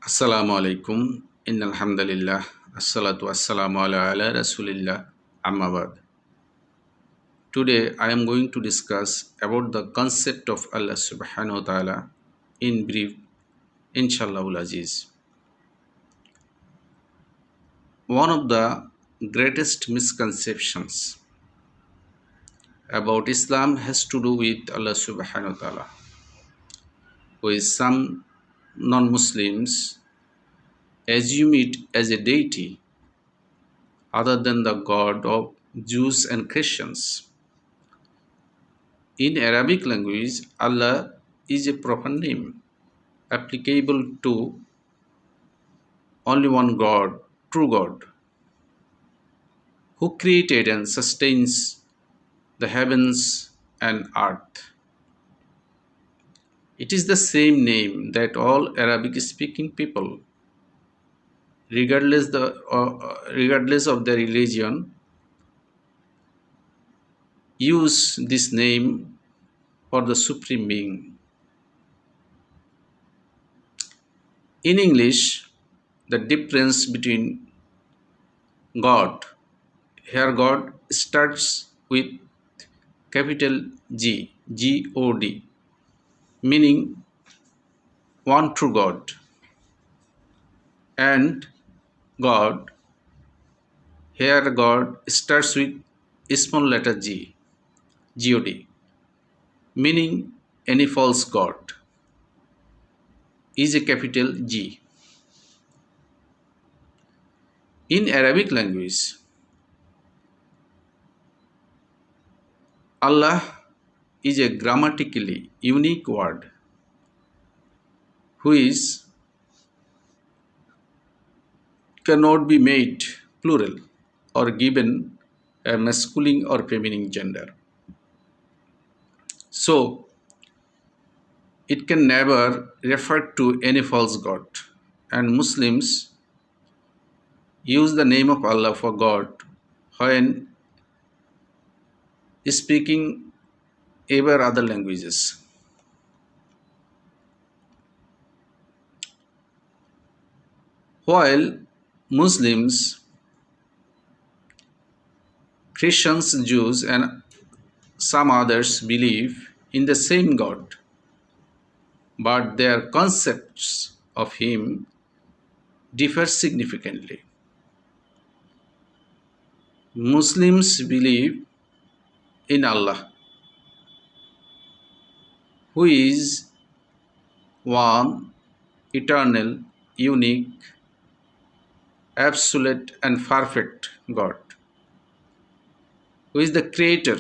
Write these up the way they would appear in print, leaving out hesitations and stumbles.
Assalamu alaikum. Innal hamdalillah. Assalatu wassalamu ala rasulillah. Amma ba'd. Today I am going to discuss about the concept of Allah Subhanatala in brief, inshallah aziz. One of the greatest misconceptions about Islam has to do with Allah Subhanatala, with some non-Muslims assume it as a deity other than the God of Jews and Christians. In Arabic language, Allah is a proper name applicable to only one God, true God, who created and sustains the heavens and earth. It is the same name that all Arabic speaking people, regardless of their religion, use this name for the Supreme Being. In English, the difference between God, here God starts with capital G, G-O-D, meaning one true God, and God, here God starts with a small letter G, G-O-D, meaning any false God, is a capital G. In Arabic language, Allah is a grammatically unique word which cannot be made plural or given a masculine or feminine gender. So, it can never refer to any false god, and Muslims use the name of Allah for God when speaking ever other languages. While Muslims, Christians, Jews, and some others believe in the same God, but their concepts of Him differ significantly. Muslims believe in Allah, who is one, eternal, unique, absolute, and perfect God, who is the creator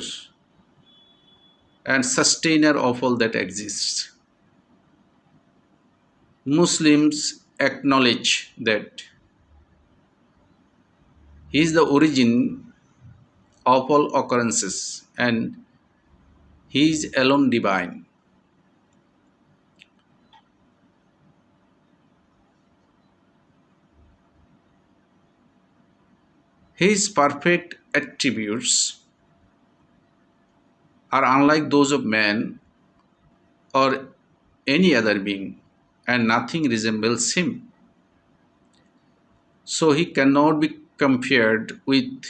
and sustainer of all that exists. Muslims acknowledge that He is the origin of all occurrences and He is alone divine. His perfect attributes are unlike those of man or any other being, and nothing resembles Him. So He cannot be compared with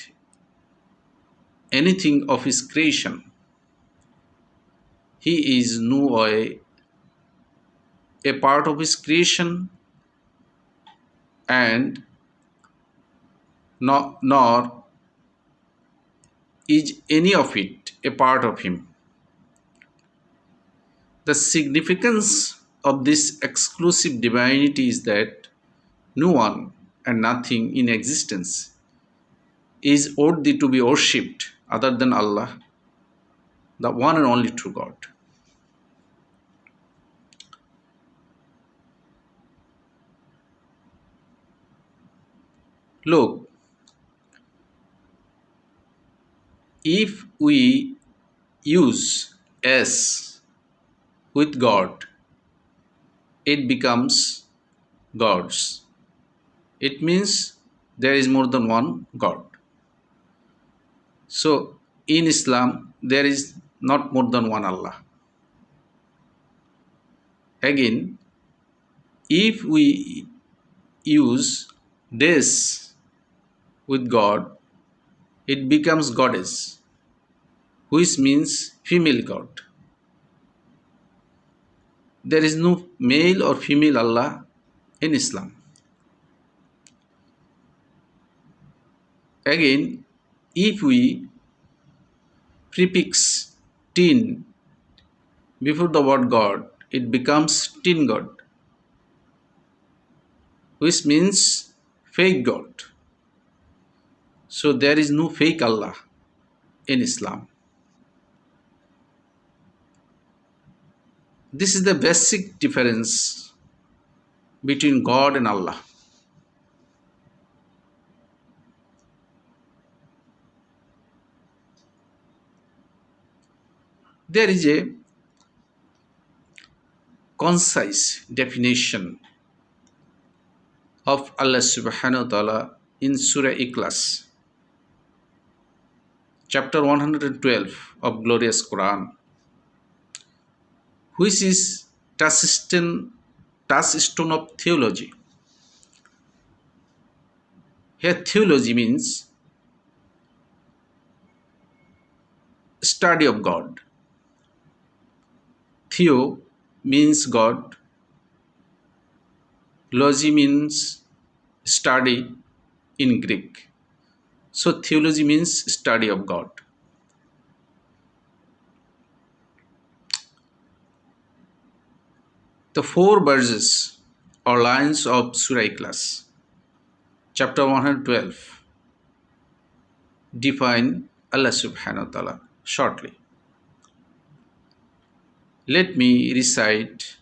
anything of His creation. He is no way a part of His creation, and nor is any of it a part of Him. The significance of this exclusive divinity is that no one and nothing in existence is worthy to be worshipped other than Allah, the one and only true God. Look, if we use S with God, it becomes gods. It means there is more than one God. So in Islam, there is not more than one Allah. Again, if we use des with God, it becomes goddess, which means female god. There is no male or female Allah in Islam. Again, if we prefix tin before the word God, it becomes tin God, which means fake God. So there is no fake Allah in Islam. This is the basic difference between God and Allah. There is a concise definition of Allah Subhanatala in Surah Ikhlas, chapter 112 of glorious Quran, which is touchstone of theology. Here theology means study of God. Theo means God. Logy means study in Greek. So theology means study of God. The 4 verses or lines of Surah Ikhlas, chapter 112, define Allah Subhanahu wa Ta'ala shortly. Let me recite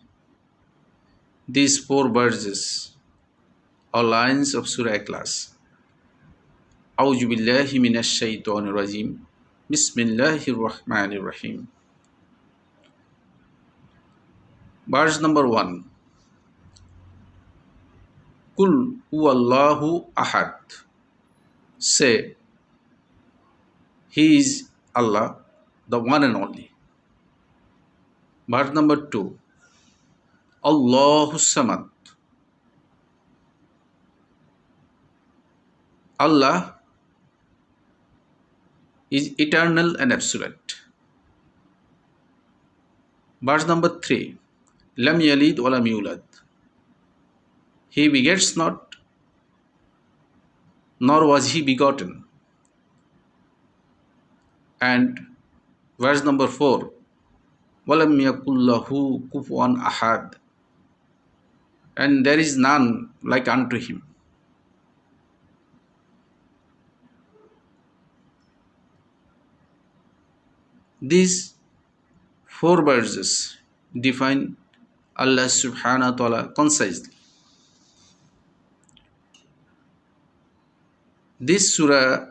these 4 verses or lines of Surah Ikhlas. A'udhu billahi minash shaitanir rajim. Bismillahir rahmanir rahim. Verse number 1. Kul huwallahu ahad. Say, He is Allah, the one and only. Verse number 2. Allahu Samad. Allah is eternal and absolute. Verse number 3. Lam yalid wa lam yulad. He begets not, nor was he begotten. And verse number 4. Walam yakullahu kufuwan ahad. And there is none like unto him. These 4 verses define Allah Subhanahu wa Ta'ala concisely. This surah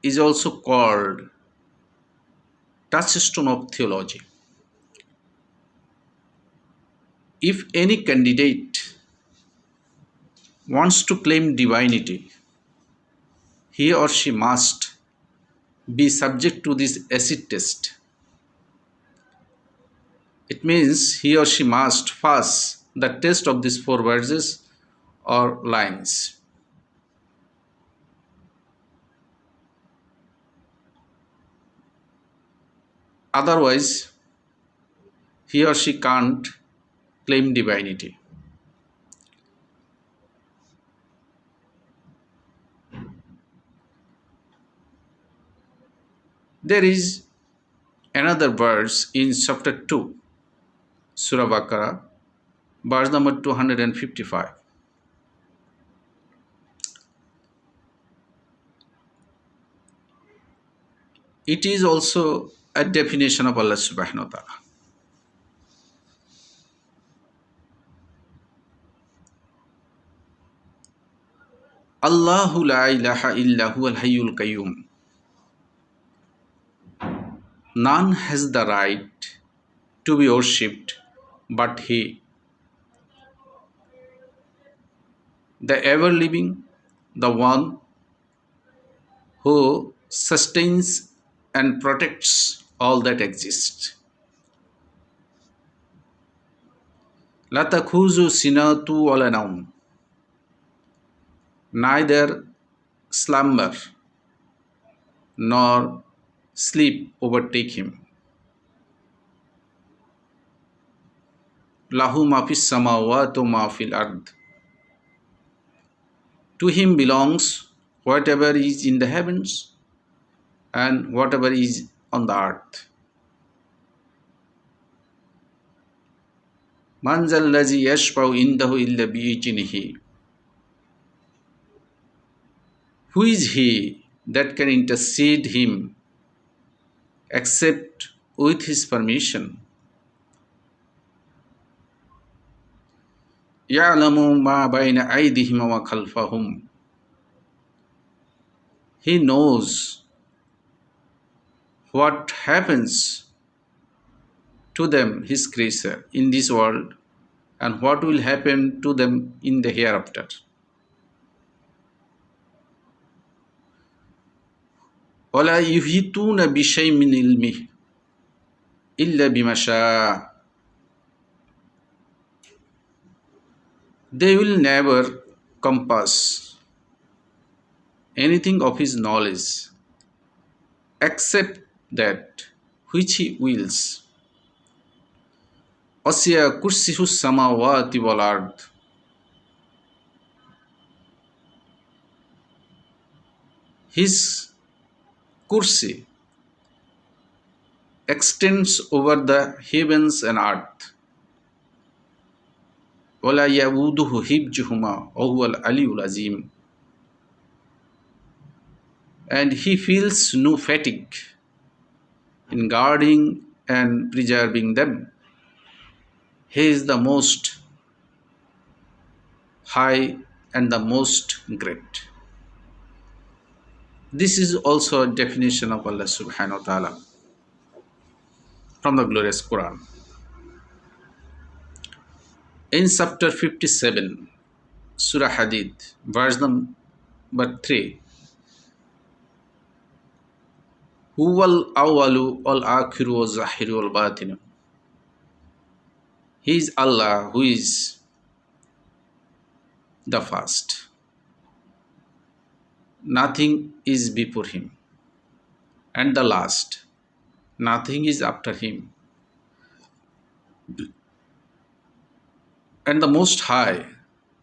is also called touchstone of theology. If any candidate wants to claim divinity, he or she must be subject to this acid test. It means he or she must pass the test of these 4 verses or lines. Otherwise, he or she can't claim divinity. There is another verse in chapter 2, Surah Baqarah, verse number 255. It is also a definition of Allah Subhanahu wa Ta'ala. Allahu la ilaha illa huwal hayyul qayyum. None has the right to be worshipped but He, the ever-living, the one who sustains and protects all that exists. La takhuzu sinatu wala naum. neither slumber nor sleep overtake him. Lahu ma fis samawati wa ma fil ard. To him belongs whatever is in the heavens and whatever is on the earth. Man zal ladzi yashfa'u indahu illa bi'iznihi. Who is he that can intercede him except with his permission? Ya'lamu ma bayna aydihim wa khalfahum. He knows what happens to them, his creature, in this world, and what will happen to them in the hereafter. وَلَا يُحِيطُونَ بِشَيْءٍ مِّنْ عِلْمِهِ إِلَّا بِمَا شَاءَ. They will never compass anything of his knowledge except that which he wills. وَسِعَ كُرْسِيُّهُ السَّمَاوَاتِ وَالْأَرْضَ. His kursi extends over the heavens and earth. وَلَا يَؤُودُهُ حِفْظُهُمَا وَهُوَ الْعَلِيُّ الْعَظِيمُ. And he feels no fatigue in guarding and preserving them. He is the most high and the most great. This is also a definition of Allah Subhanatala from the glorious Quran. In chapter 57, Surah Hadith, verse number 3, Huwal awwalu wal akhiru wal zahiru wal batinu. He is Allah who is the first. Nothing is before him. And the last. Nothing is after him. And the most high.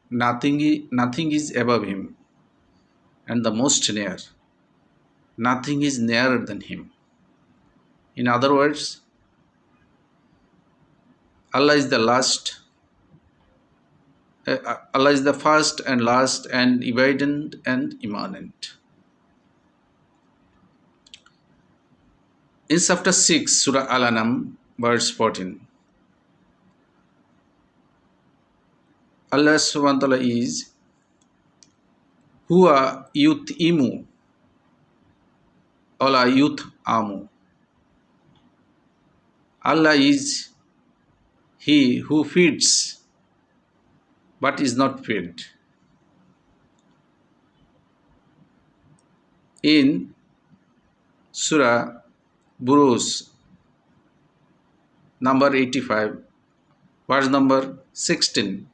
Nothing is above him. And the most near. Nothing is nearer than him. In other words, Allah is the last. Allah is the first and last and evident and immanent. In chapter 6, Surah Al-An'am, verse 14, Allah Subhanatala is Huwa yut'imu wala yut'amu. Allah is He who feeds but is not fed. In Surah Buruj, number 85, verse number 16,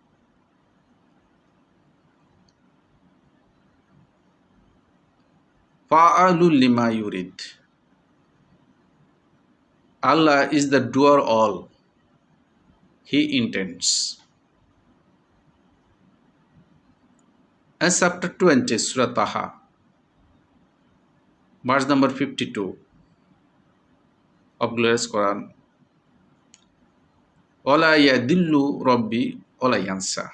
Fa'alul lima yurid. Allah is the doer all He intends. And chapter 20, Surah Taha, verse number 52 of glorious Quran. Wala yadillu Rabbi wala yansa.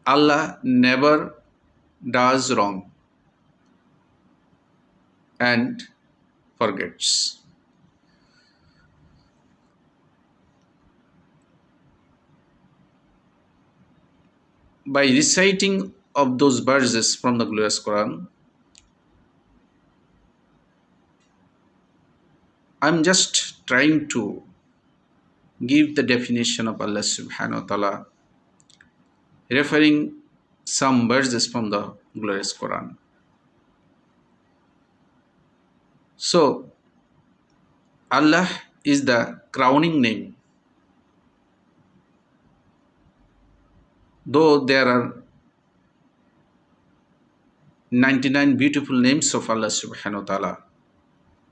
Allah never does wrong and forgets. By reciting of those verses from the glorious Quran, I'm just trying to give the definition of Allah Subhanahu wa Ta'ala, referring some verses from the glorious Quran. So, Allah is the crowning name. Though there are 99 beautiful names of Allah Subhanatala.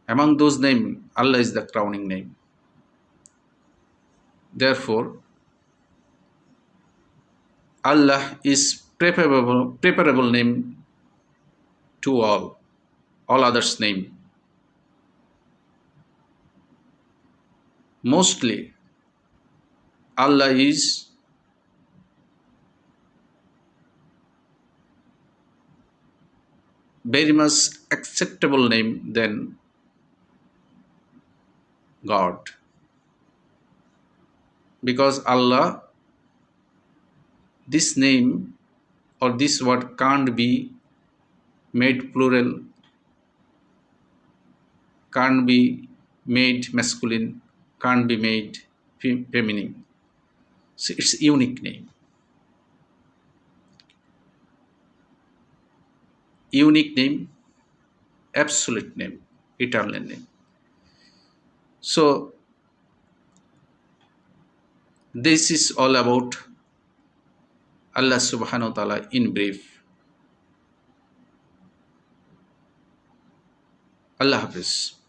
Among those names, Allah is the crowning name. Therefore, Allah is preferable name to all others' name. Mostly, Allah is very much acceptable name than God. Because Allah, this name or this word can't be made plural, can't be made masculine, can't be made feminine. So it's a unique name. Unique name, absolute name, eternal name. So this is all about Allah Subhanahu wa Ta'ala in brief. Allah Hafiz.